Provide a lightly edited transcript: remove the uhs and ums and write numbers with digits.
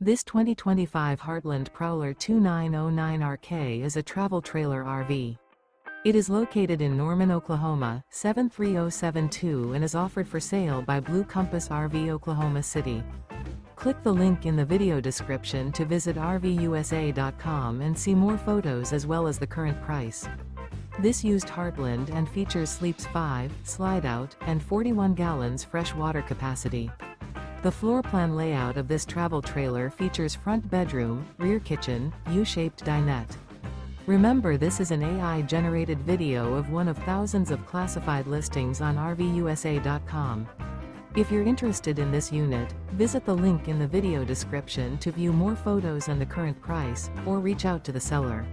This 2025 Heartland Prowler 2909RK is a travel trailer RV. It is located in Norman, Oklahoma, 73072 and is offered for sale by Blue Compass RV Oklahoma City. Click the link in the video description to visit RVUSA.com and see more photos as well as the current price. This used Heartland and features sleeps 5, Slideout, and 41 gallons fresh water capacity. The floor plan layout of this travel trailer features front bedroom, rear kitchen, U-shaped dinette. Remember, this is an AI-generated video of one of thousands of classified listings on RVUSA.com. If you're interested in this unit, visit the link in the video description to view more photos and the current price, or reach out to the seller.